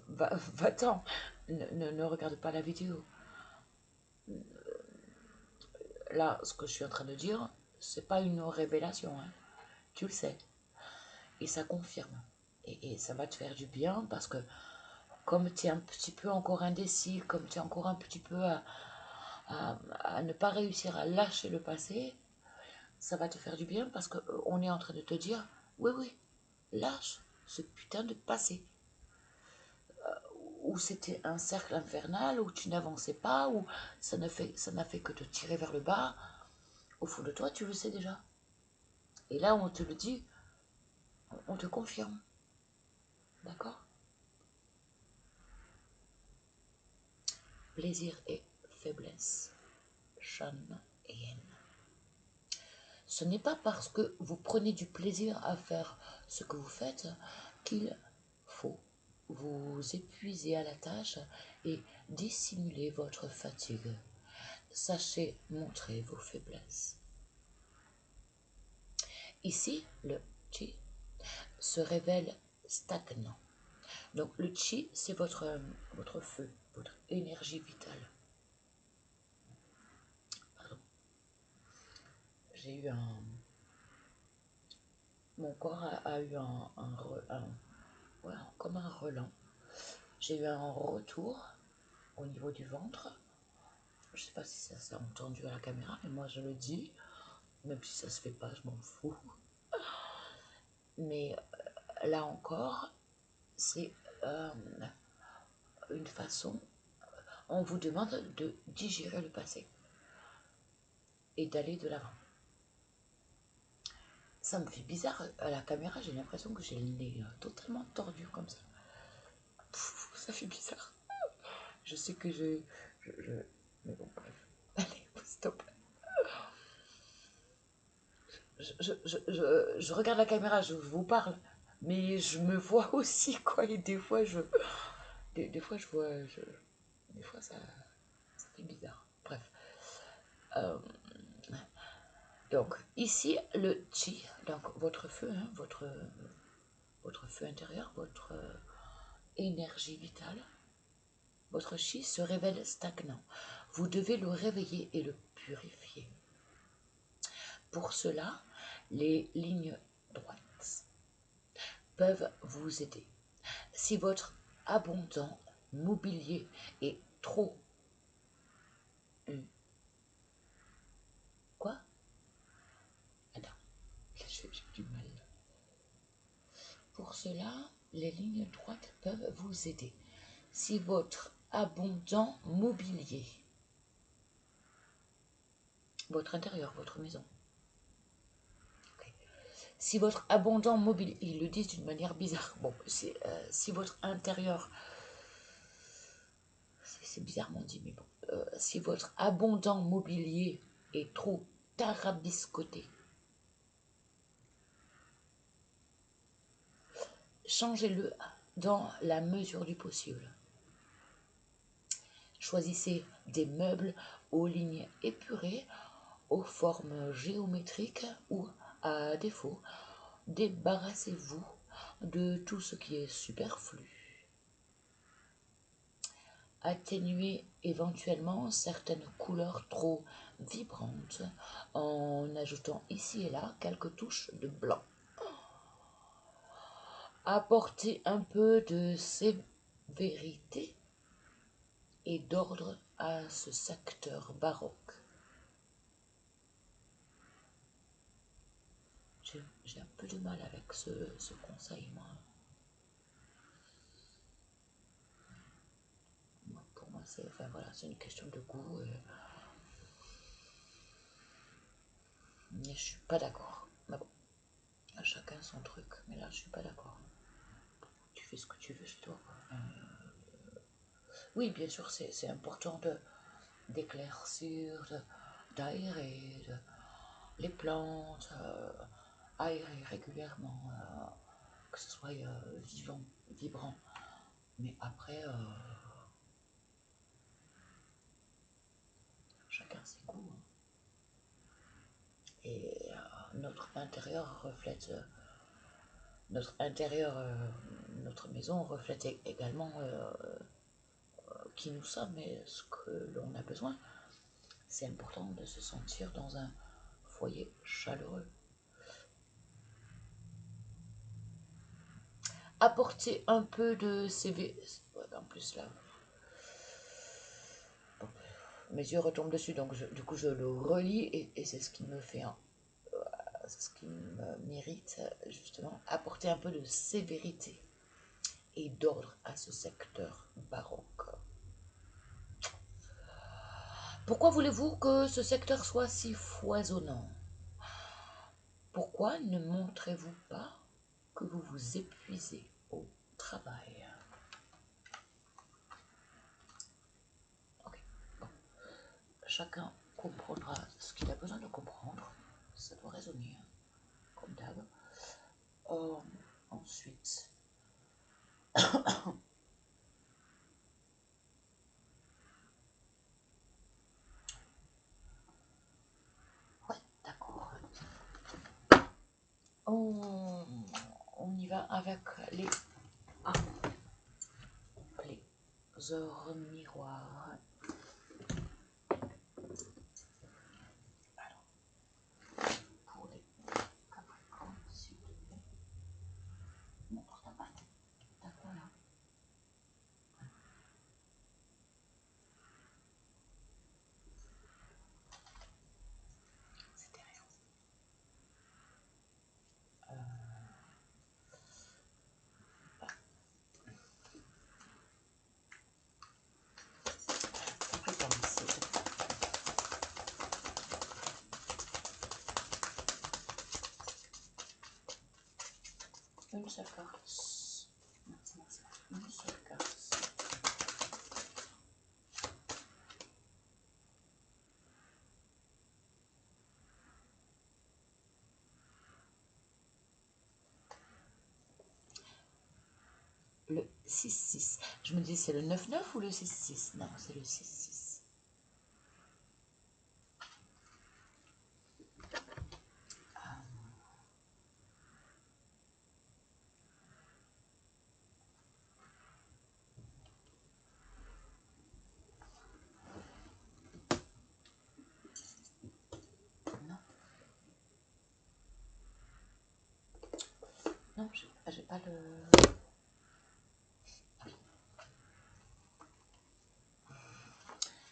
va-t'en, ne regarde pas la vidéo. Là, ce que je suis en train de dire, c'est pas une révélation, hein, tu le sais. Et ça confirme. Et ça va te faire du bien parce que comme tu es un petit peu encore indécis, comme tu es encore un petit peu à ne pas réussir à lâcher le passé, ça va te faire du bien parce qu'on est en train de te dire, oui, lâche ce putain de passé. Où c'était un cercle infernal, où tu n'avançais pas, où ça n'a fait que te tirer vers le bas. Au fond de toi, tu le sais déjà. Et là, on te le dit, on te confirme. D'accord? Plaisir et faiblesse. Shan et Yen. Ce n'est pas parce que vous prenez du plaisir à faire ce que vous faites qu'il faut vous épuiser à la tâche et dissimuler votre fatigue. Sachez montrer vos faiblesses. Ici, le chi se révèle stagnant. Donc le chi, c'est votre feu, votre énergie vitale. Pardon. J'ai eu mon corps a eu comme un relent. J'ai eu un retour au niveau du ventre. Je sais pas si ça s'est entendu à la caméra, mais moi je le dis. Même si ça se fait pas, je m'en fous. Mais là encore, c'est une façon, on vous demande de digérer le passé et d'aller de l'avant. Ça me fait bizarre, à la caméra j'ai l'impression que j'ai le nez totalement tordu comme ça. Pff, ça fait bizarre. Je sais que mais bon, bref. Allez, stop. Je regarde la caméra, je vous parle, mais je me vois aussi, quoi, et des fois des fois je vois, des fois ça fait bizarre. Bref. Donc, ici, le chi, donc votre feu, hein, votre feu intérieur, votre énergie vitale, votre chi se révèle stagnant. Vous devez le réveiller et le purifier. Pour cela, les lignes droites peuvent vous aider. Si votre abondant mobilier est trop... Quoi? Attends, j'ai du mal. Pour cela, les lignes droites peuvent vous aider. Si votre abondant mobilier, votre intérieur, votre maison, okay. Si votre abondant mobilier, ils le disent d'une manière bizarre, bon, si votre intérieur, c'est bizarrement dit, mais bon, si votre abondant mobilier est trop tarabiscoté, changez-le dans la mesure du possible. Choisissez des meubles aux lignes épurées, aux formes géométriques ou, à défaut, débarrassez-vous de tout ce qui est superflu. Atténuez éventuellement certaines couleurs trop vibrantes en ajoutant ici et là quelques touches de blanc. Apportez un peu de sévérité et d'ordre à ce secteur baroque. J'ai un peu de mal avec ce conseil, moi. Pour moi, c'est enfin, voilà, une question de goût. Mais je suis pas d'accord. Mais bon, à chacun son truc. Mais là, je suis pas d'accord. Tu fais ce que tu veux chez toi. Oui, bien sûr, c'est important d'éclaircir, d'aérer, les plantes, aérer régulièrement, que ce soit vivant, vibrant. Mais après, chacun ses goûts. Hein. Et notre intérieur reflète, notre maison reflète également qui nous sommes et ce que l'on a besoin. C'est important de se sentir dans un foyer chaleureux. Apporter un peu de CV. En plus là, bon, mes yeux retombent dessus, donc du coup je le relis et c'est ce qui me fait, c'est ce qui m'irrite justement. Apporter un peu de sévérité et d'ordre à ce secteur baroque. Pourquoi voulez-vous que ce secteur soit si foisonnant? Pourquoi ne montrez-vous pas que vous vous épuisez au travail? Ok, bon. Chacun comprendra ce qu'il a besoin de comprendre. Ça doit résonner, hein, comme d'hab. Ensuite, ouais, d'accord. On y va avec les heures miroirs. Alors, pour les Capricornes, s'il te plaît, montre ta patte. T'as quoi là? une seule carte. Merci, merci. Une seule carte. Le 6-6. Je me dis, c'est le 9-9 ou le 6-6? Non, c'est le 6-6. Non. Non, j'ai pas le...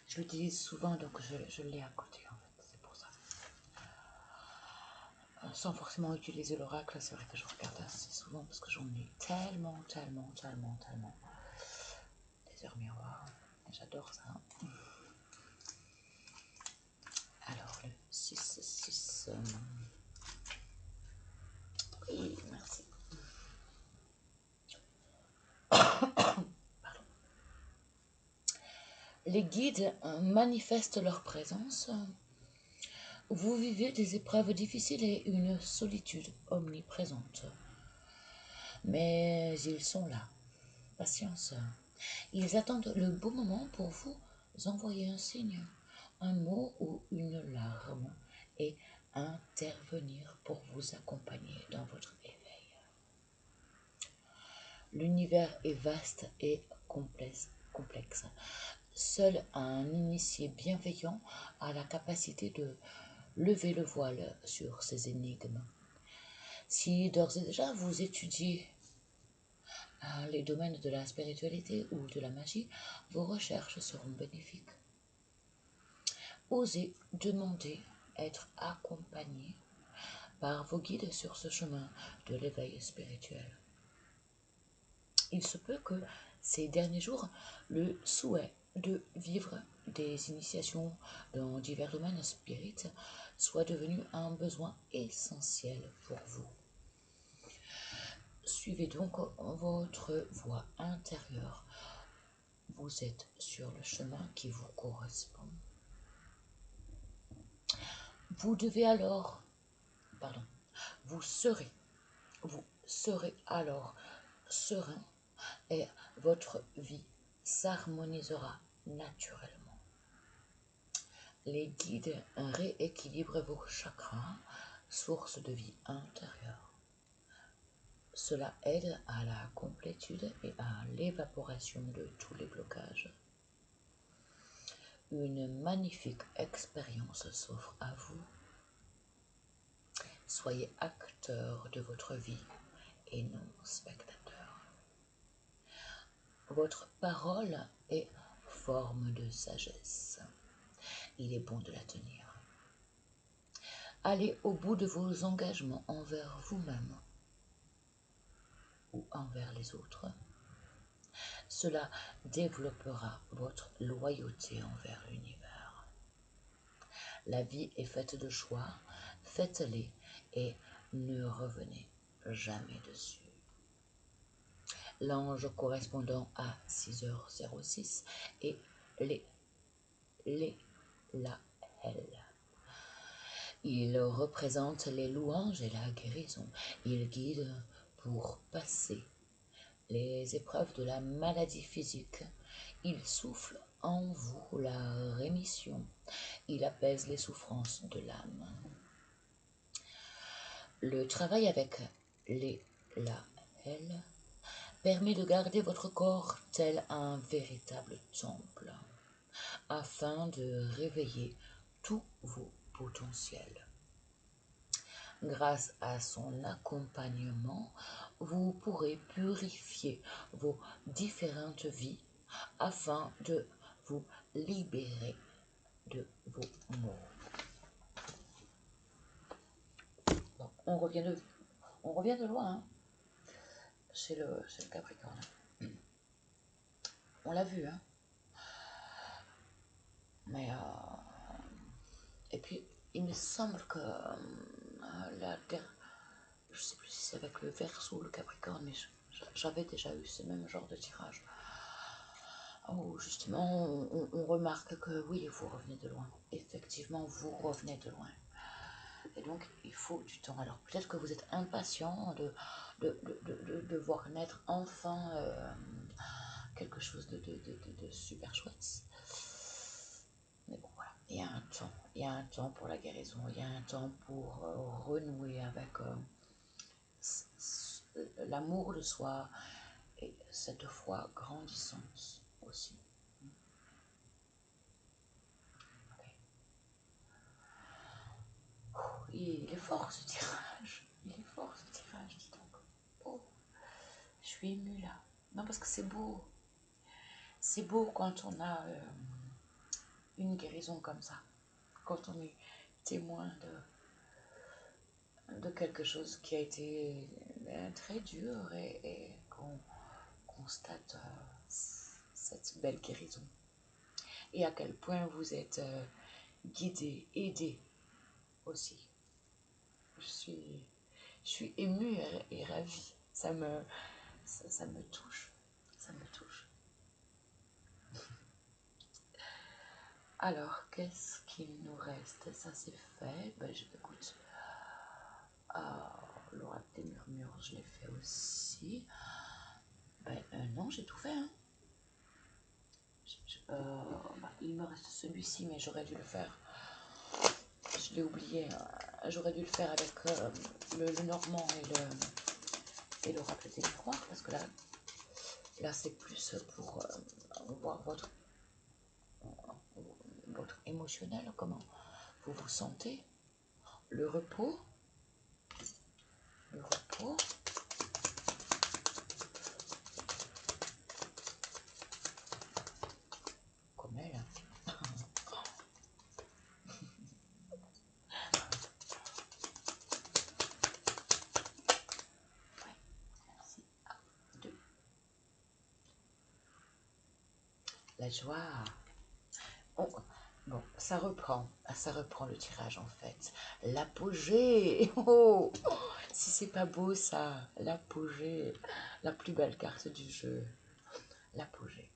Je l'utilise souvent, donc je l'ai à côté, en fait. C'est pour ça. Sans forcément utiliser l'oracle, c'est vrai que je regarde assez souvent parce que j'en ai tellement. Des heures miroirs. J'adore ça. Alors, le 6-6. Oui, merci. Pardon. Les guides manifestent leur présence. Vous vivez des épreuves difficiles et une solitude omniprésente. Mais ils sont là. Patience. Ils attendent le bon moment pour vous envoyer un signe, un mot ou une larme et intervenir pour vous accompagner dans votre éveil. L'univers est vaste et complexe. Seul un initié bienveillant a la capacité de lever le voile sur ces énigmes. Si d'ores et déjà vous étudiez les domaines de la spiritualité ou de la magie, vos recherches seront bénéfiques. Osez demander être accompagné par vos guides sur ce chemin de l'éveil spirituel. Il se peut que ces derniers jours, le souhait de vivre des initiations dans divers domaines spirites soit devenu un besoin essentiel pour vous. Suivez donc votre voie intérieure. Vous êtes sur le chemin qui vous correspond. Vous serez alors serein et votre vie s'harmonisera naturellement. Les guides rééquilibrent vos chakras, source de vie intérieure. Cela aide à la complétude et à l'évaporation de tous les blocages. Une magnifique expérience s'offre à vous. Soyez acteur de votre vie et non spectateur. Votre parole est forme de sagesse. Il est bon de la tenir. Allez au bout de vos engagements envers vous-même ou envers les autres. Cela développera votre loyauté envers l'univers. La vie est faite de choix, faites-les et ne revenez jamais dessus. L'ange correspondant à 6h06 est la L. Il représente les louanges et la guérison. Il guide pour passer les épreuves de la maladie physique. Il souffle en vous la rémission. Il apaise les souffrances de l'âme. Le travail avec la L permet de garder votre corps tel un véritable temple, afin de réveiller tous vos potentiels. Grâce à son accompagnement, vous pourrez purifier vos différentes vies afin de vous libérer de vos maux. Bon, on revient de loin, hein, chez le Capricorne. On l'a vu, hein. Mais et puis il me semble que je sais plus si c'est avec le Verseau ou le Capricorne, mais j'avais déjà eu ce même genre de tirage. Où justement on remarque que oui, vous revenez de loin. Effectivement, vous revenez de loin. Et donc, il faut du temps. Alors, peut-être que vous êtes impatient de voir naître enfin quelque chose de super chouette. Mais bon, voilà. Il y a un temps. Il y a un temps pour la guérison. Il y a un temps pour renouer avec l'amour de soi et cette foi grandissante aussi. Il est fort ce tirage. Il est fort ce tirage, dis donc. Oh, je suis émue là. Non, parce que c'est beau. C'est beau quand on a une guérison comme ça. Quand on est témoin de quelque chose qui a été très dur et qu'on constate cette belle guérison. Et à quel point vous êtes guidé, aidé aussi. Je suis émue et ravie. Ça me touche. Ça me touche. Alors, qu'est-ce qu'il nous reste? Ça, c'est fait. Ben, écoute, l'oracle des murmures, je l'ai fait aussi. Ben, non, j'ai tout fait. Hein. Il me reste celui-ci, mais j'aurais dû le faire. Je l'ai oublié. J'aurais dû le faire avec le normand et l'oracle des miroirs, parce que là c'est plus pour voir votre émotionnel, comment vous vous sentez, le repos, comme elle. La joie. Oh, bon, ça reprend le tirage en fait. L'apogée. Oh, si c'est pas beau ça, l'apogée, la plus belle carte du jeu. L'apogée.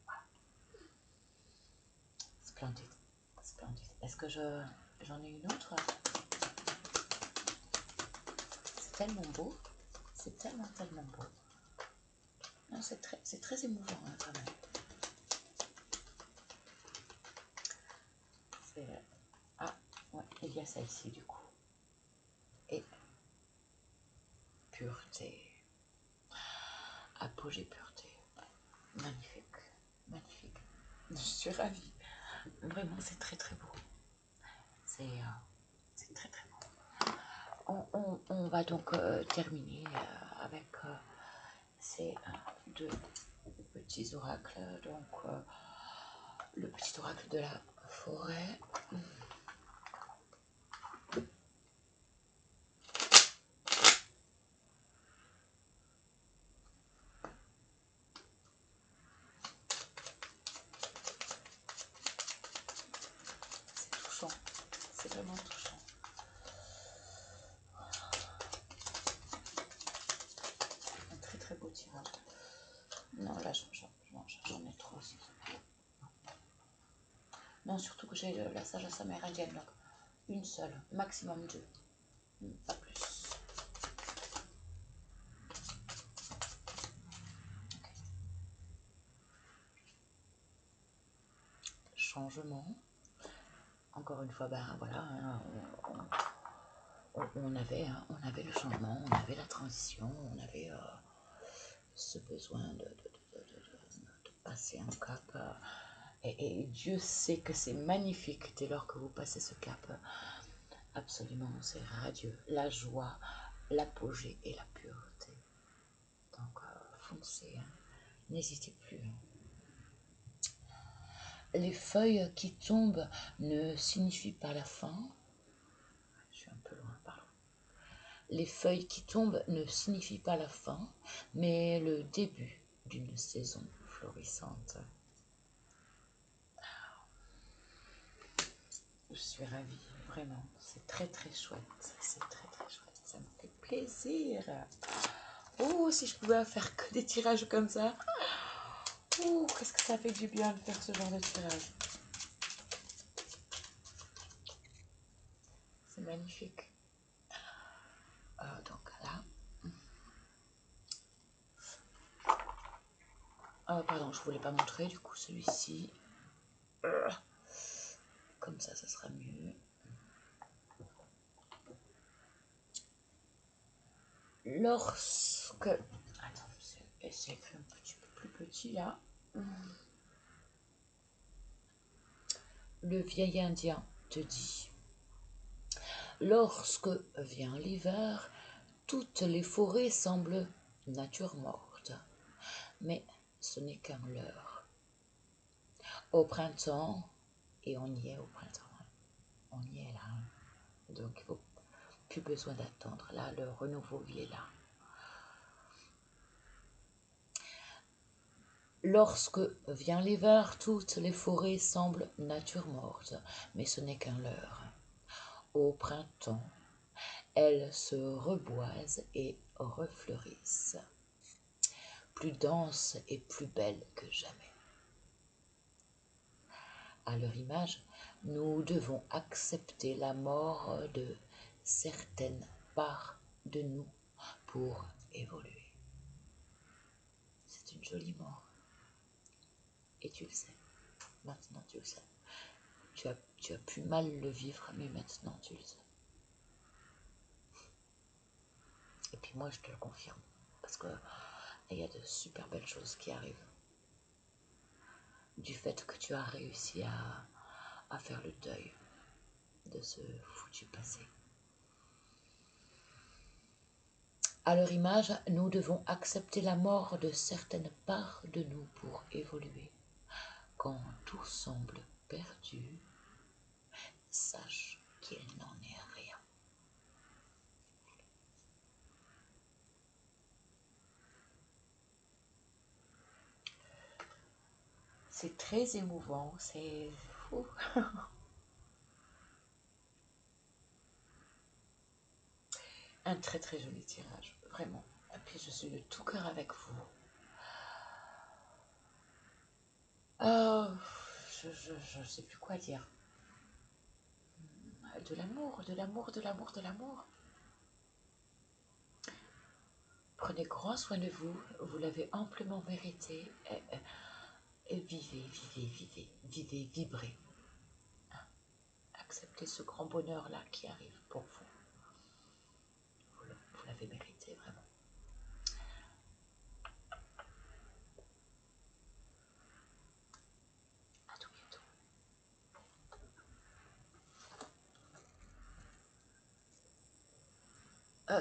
Splendide, splendide. Est-ce que j'en ai une autre? C'est tellement beau, c'est tellement beau. Non, c'est très émouvant hein, quand même. Ah, ouais, il y a celle-ci du coup. Et pureté. Apogée pureté. Magnifique, magnifique. Je suis ravie. Vraiment, c'est très beau. C'est très beau. On va donc terminer avec ces deux petits oracles. Donc, le petit oracle de la forêt. C'est touchant. C'est vraiment touchant. Un très beau tirage. Non, là, j'en ai trop aussi. Non, surtout que j'ai la sagesse amérindienne, donc une seule, maximum deux, pas plus. Okay. Changement. Encore une fois, ben voilà, hein, on avait le changement, on avait la transition, on avait ce besoin de passer un cap. Et Dieu sait que c'est magnifique dès lors que vous passez ce cap. Absolument, c'est radieux. La joie, l'apogée et la pureté. Donc, foncez, hein. N'hésitez plus. Les feuilles qui tombent ne signifient pas la fin. Je suis un peu loin, pardon. Les feuilles qui tombent ne signifient pas la fin, mais le début d'une saison florissante. Je suis ravie, vraiment. C'est très chouette. C'est très chouette. Ça me fait plaisir. Oh, si je pouvais faire que des tirages comme ça. Oh, qu'est-ce que ça fait du bien de faire ce genre de tirage. C'est magnifique. Donc là. Pardon, je voulais pas montrer du coup celui-ci. Comme ça sera mieux. Lorsque... Attends, c'est écrit un petit peu plus petit là. Le vieil indien te dit: lorsque vient l'hiver, toutes les forêts semblent nature morte, mais ce n'est qu'un leurre. Au printemps, et on y est au printemps, on y est là, donc il faut plus besoin d'attendre, là le renouveau il est là. Lorsque vient l'hiver, toutes les forêts semblent nature morte, mais ce n'est qu'un leurre. Au printemps, elles se reboisent et refleurissent, plus denses et plus belles que jamais. À leur image, nous devons accepter la mort de certaines parts de nous pour évoluer. C'est une jolie mort. Et tu le sais. Maintenant, tu le sais. Tu as pu mal le vivre, mais maintenant, tu le sais. Et puis moi, je te le confirme. Parce qu'il y a de super belles choses qui arrivent. Du fait que tu as réussi à faire le deuil de ce foutu passé. À leur image, nous devons accepter la mort de certaines parts de nous pour évoluer. Quand tout semble perdu, sache qu'il n'en est rien. C'est très émouvant, c'est fou. Un très très joli tirage, vraiment. Et puis je suis de tout cœur avec vous. Oh, je sais plus quoi dire. De l'amour, de l'amour, de l'amour, de l'amour. Prenez grand soin de vous, vous l'avez amplement mérité. Et vivez, vivez, vivez, vivez, vibrez. Acceptez ce grand bonheur-là qui arrive pour vous. Vous l'avez mérité, vraiment. À tout bientôt.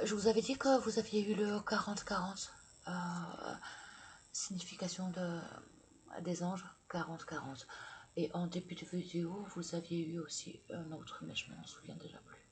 Je vous avais dit que vous aviez eu le 40-40. Signification des anges, 40-40. Et en début de vidéo, vous aviez eu aussi un autre, mais je ne m'en souviens déjà plus.